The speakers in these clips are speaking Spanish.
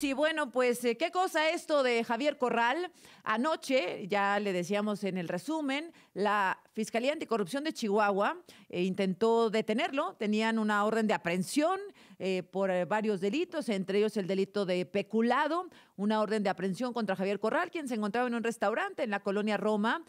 Sí, bueno, pues, ¿qué cosa esto de Javier Corral? Anoche, ya le decíamos en el resumen, la Fiscalía Anticorrupción de Chihuahua intentó detenerlo. Tenían una orden de aprehensión por varios delitos, entre ellos el delito de peculado, una orden de aprehensión contra Javier Corral, quien se encontraba en un restaurante en la colonia Roma.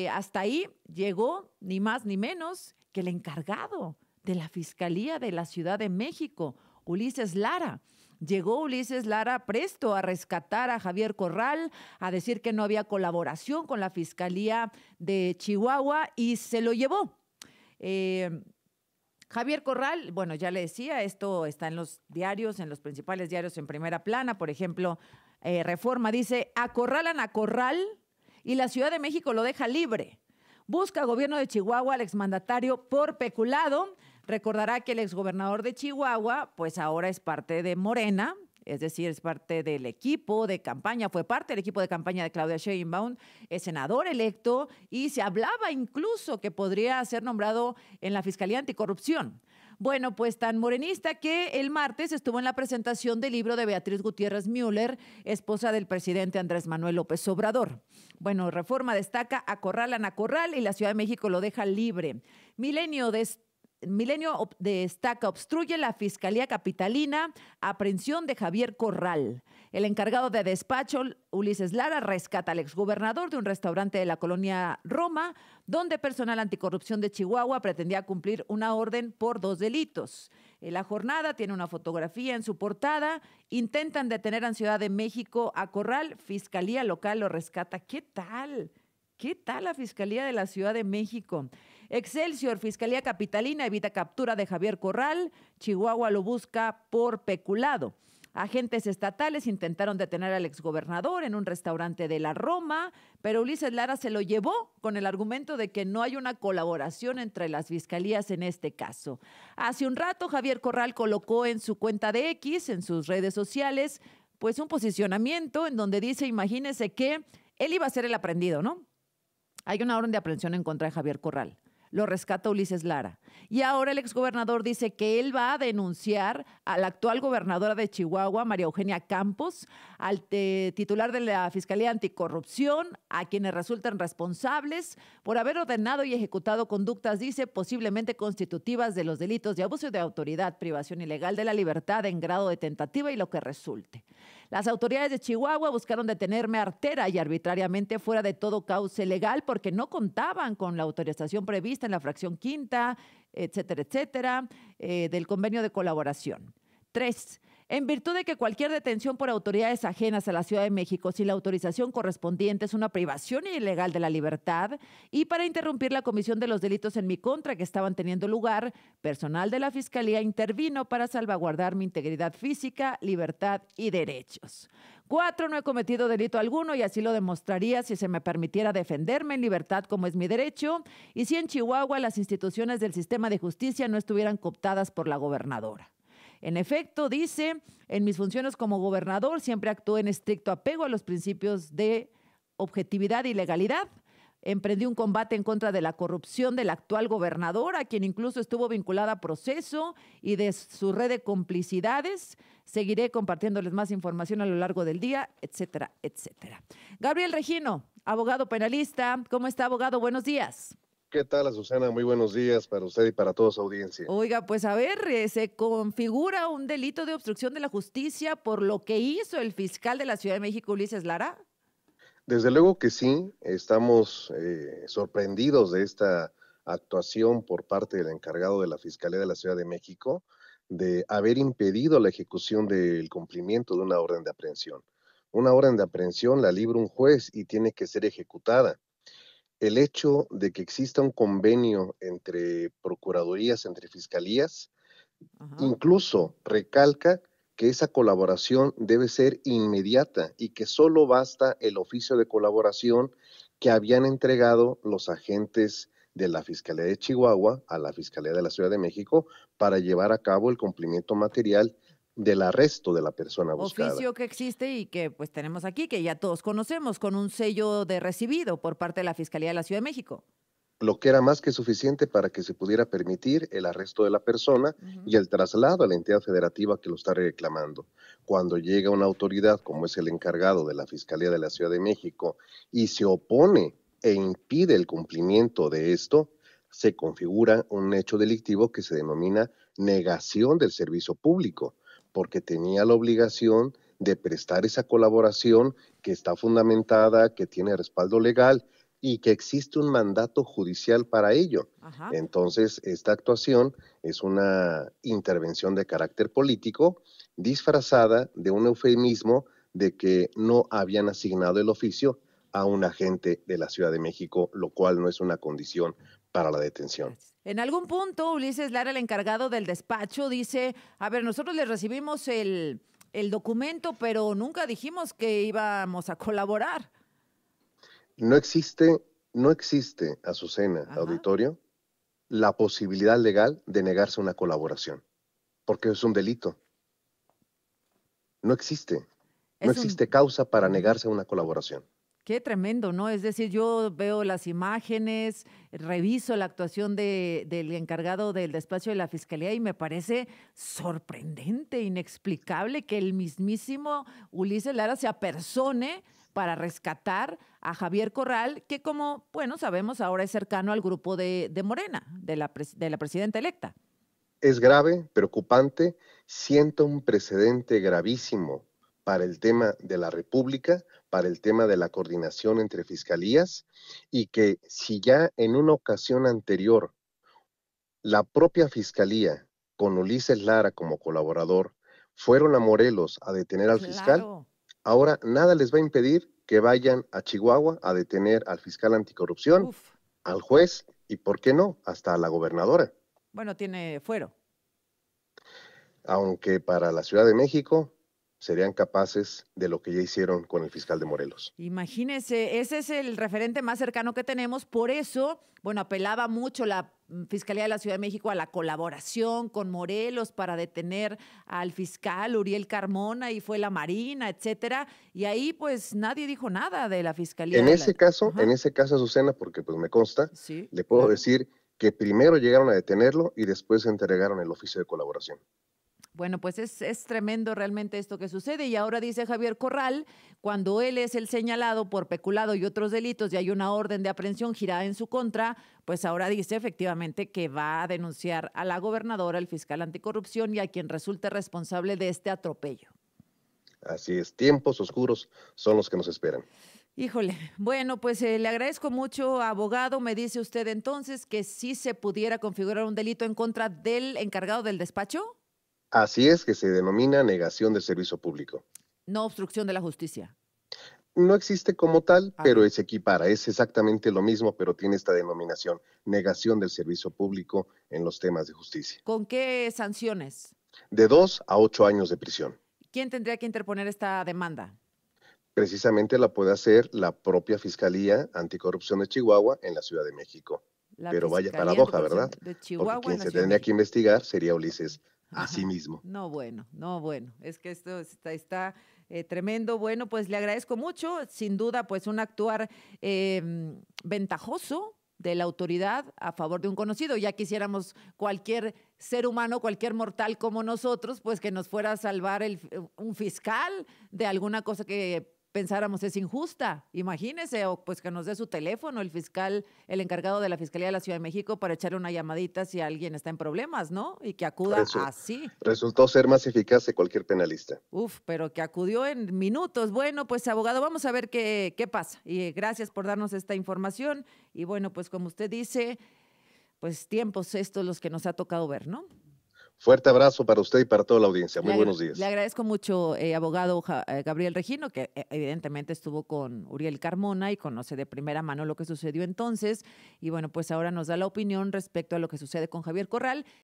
Hasta ahí llegó ni más ni menos que el encargado de la Fiscalía de la Ciudad de México, Ulises Lara. Llegó Ulises Lara presto a rescatar a Javier Corral, a decir que no había colaboración con la Fiscalía de Chihuahua y se lo llevó. Eh, Javier Corral, bueno, ya le decía, esto está en los diarios, en los principales diarios en primera plana. Por ejemplo, Reforma dice: acorralan a Corral y la Ciudad de México lo deja libre. Busca gobierno de Chihuahua al exmandatario por peculado. Recordará que el exgobernador de Chihuahua, pues ahora es parte de Morena, es decir, es parte del equipo de campaña, fue parte del equipo de campaña de Claudia Sheinbaum, es senador electo y se hablaba incluso que podría ser nombrado en la Fiscalía Anticorrupción. Bueno, pues tan morenista que el martes estuvo en la presentación del libro de Beatriz Gutiérrez Müller, esposa del presidente Andrés Manuel López Obrador. Bueno, Reforma destaca: acorralan a Corral y la Ciudad de México lo deja libre. Milenio destaca: obstruye la Fiscalía Capitalina, aprehensión de Javier Corral. El encargado de despacho, Ulises Lara, rescata al exgobernador de un restaurante de la colonia Roma, donde personal anticorrupción de Chihuahua pretendía cumplir una orden por 2 delitos. La jornada tiene una fotografía en su portada. Intentan detener en Ciudad de México a Corral, Fiscalía Local lo rescata. ¿Qué tal? ¿Qué tal la Fiscalía de la Ciudad de México? Excelsior, Fiscalía Capitalina evita captura de Javier Corral. Chihuahua lo busca por peculado. Agentes estatales intentaron detener al exgobernador en un restaurante de la Roma, pero Ulises Lara se lo llevó con el argumento de que no hay una colaboración entre las fiscalías en este caso. Hace un rato, Javier Corral colocó en su cuenta de X, en sus redes sociales, pues un posicionamiento en donde dice: imagínese que él iba a ser el aprendido, ¿no? Hay una orden de aprehensión en contra de Javier Corral. Lo rescata Ulises Lara. Y ahora el exgobernador dice que él va a denunciar a la actual gobernadora de Chihuahua, María Eugenia Campos, al titular de la Fiscalía Anticorrupción, a quienes resultan responsables por haber ordenado y ejecutado conductas, dice, posiblemente constitutivas de los delitos de abuso de autoridad, privación ilegal de la libertad en grado de tentativa y lo que resulte. Las autoridades de Chihuahua buscaron detenerme artera y arbitrariamente fuera de todo cauce legal porque no contaban con la autorización prevista en la fracción quinta, etcétera, etcétera, del convenio de colaboración. 3. En virtud de que cualquier detención por autoridades ajenas a la Ciudad de México sin la autorización correspondiente es una privación ilegal de la libertad, y para interrumpir la comisión de los delitos en mi contra que estaban teniendo lugar, personal de la Fiscalía intervino para salvaguardar mi integridad física, libertad y derechos. 4. No he cometido delito alguno y así lo demostraría si se me permitiera defenderme en libertad como es mi derecho y si en Chihuahua las instituciones del sistema de justicia no estuvieran cooptadas por la gobernadora. En efecto, dice, en mis funciones como gobernador siempre actué en estricto apego a los principios de objetividad y legalidad. Emprendí un combate en contra de la corrupción del actual gobernador, a quien incluso estuvo vinculada a proceso, y de su red de complicidades. Seguiré compartiéndoles más información a lo largo del día, etcétera, etcétera. Gabriel Regino, abogado penalista. ¿Cómo está, abogado? Buenos días. ¿Qué tal, Azucena? Muy buenos días para usted y para toda su audiencia. Oiga, pues a ver, se configura un delito de obstrucción de la justicia por lo que hizo el fiscal de la Ciudad de México, Ulises Lara. Desde luego que sí, estamos sorprendidos de esta actuación por parte del encargado de la Fiscalía de la Ciudad de México de haber impedido la ejecución del cumplimiento de una orden de aprehensión. Una orden de aprehensión la libra un juez y tiene que ser ejecutada. El hecho de que exista un convenio entre procuradurías, entre fiscalías, Ajá. incluso recalca que esa colaboración debe ser inmediata y que solo basta el oficio de colaboración que habían entregado los agentes de la Fiscalía de Chihuahua a la Fiscalía de la Ciudad de México para llevar a cabo el cumplimiento material del arresto de la persona buscada. Oficio que existe y que pues tenemos aquí, que ya todos conocemos, con un sello de recibido por parte de la Fiscalía de la Ciudad de México. lo que era más que suficiente para que se pudiera permitir el arresto de la persona Ujú. y el traslado a la entidad federativa que lo está reclamando. Cuando llega una autoridad, como es el encargado de la Fiscalía de la Ciudad de México, y se opone e impide el cumplimiento de esto, se configura un hecho delictivo que se denomina negación del servicio público, porque tenía la obligación de prestar esa colaboración que está fundamentada, que tiene respaldo legal y que existe un mandato judicial para ello. Ajá. Entonces, esta actuación es una intervención de carácter político disfrazada de un eufemismo de que no habían asignado el oficio a un agente de la Ciudad de México, lo cual no es una condición para la detención. Gracias. En algún punto, Ulises Lara, el encargado del despacho, dice, a ver, nosotros les recibimos el documento, pero nunca dijimos que íbamos a colaborar. No existe, no existe, Azucena, Ajá. auditorio, la posibilidad legal de negarse una colaboración, porque es un delito. No existe. No Es un... existe causa para Ujú. negarse a una colaboración. Qué tremendo, ¿no? Es decir, yo veo las imágenes, reviso la actuación del encargado del despacho de la fiscalía y me parece sorprendente, inexplicable que el mismísimo Ulises Lara se apersone para rescatar a Javier Corral, que como, bueno, sabemos ahora es cercano al grupo de Morena, de la presidenta electa. Es grave, preocupante, sienta un precedente gravísimo para el tema de la República, para el tema de la coordinación entre fiscalías, y que si ya en una ocasión anterior la propia fiscalía, con Ulises Lara como colaborador, fueron a Morelos a detener al fiscal, Claro. ahora nada les va a impedir que vayan a Chihuahua a detener al fiscal anticorrupción, Uf. al juez y, ¿por qué no?, hasta a la gobernadora. Bueno, tiene fuero. Aunque para la Ciudad de México serían capaces de lo que ya hicieron con el fiscal de Morelos. Imagínese, ese es el referente más cercano que tenemos, por eso, bueno, apelaba mucho la Fiscalía de la Ciudad de México a la colaboración con Morelos para detener al fiscal Uriel Carmona y fue la Marina, etcétera, y ahí pues nadie dijo nada de la Fiscalía de la... En Ajá, ese caso, Azucena, porque pues me consta, sí, le puedo claro. decir que primero llegaron a detenerlo y después entregaron el oficio de colaboración. Bueno, pues es tremendo realmente esto que sucede. Y ahora dice Javier Corral, cuando él es el señalado por peculado y otros delitos y hay una orden de aprehensión girada en su contra, pues ahora dice efectivamente que va a denunciar a la gobernadora, al fiscal anticorrupción y a quien resulte responsable de este atropello. Así es, tiempos oscuros son los que nos esperan. Híjole, bueno, pues le agradezco mucho, abogado. Me dice usted entonces que sí se pudiera configurar un delito en contra del encargado del despacho, Así es que se denomina negación del servicio público. no obstrucción de la justicia. No existe como tal, A pero ver. se equipara, es exactamente lo mismo, pero tiene esta denominación, negación del servicio público en los temas de justicia. ¿Con qué sanciones? De 2 a 8 años de prisión. ¿Quién tendría que interponer esta demanda? Precisamente la puede hacer la propia Fiscalía Anticorrupción de Chihuahua en la Ciudad de México. La Pero vaya Fiscalía paradoja, ¿verdad? Anticorrupción de Porque Chihuahua en quien la se Ciudad de tendría que México. investigar sería Ulises a sí Ajá. mismo. No, bueno, no, bueno. Es que esto está tremendo. Bueno, pues le agradezco mucho. Sin duda, pues un actuar ventajoso de la autoridad a favor de un conocido. Ya quisiéramos cualquier ser humano, cualquier mortal como nosotros, pues que nos fuera a salvar un fiscal de alguna cosa que pensáramos es injusta. Imagínese, o pues que nos dé su teléfono el fiscal, el encargado de la Fiscalía de la Ciudad de México para echarle una llamadita si alguien está en problemas, ¿no? Y que acuda Resu- así. Resultó ser más eficaz que cualquier penalista. Uf, pero que acudió en minutos. Bueno, pues abogado, vamos a ver qué pasa. Y gracias por darnos esta información. Y bueno, pues como usted dice, pues tiempos estos los que nos ha tocado ver, ¿no? Fuerte abrazo para usted y para toda la audiencia. Muy buenos Le días. agradezco mucho, abogado Gabriel Regino, que evidentemente estuvo con Uriel Carmona y conoce de primera mano lo que sucedió entonces. Y bueno, pues ahora nos da la opinión respecto a lo que sucede con Javier Corral.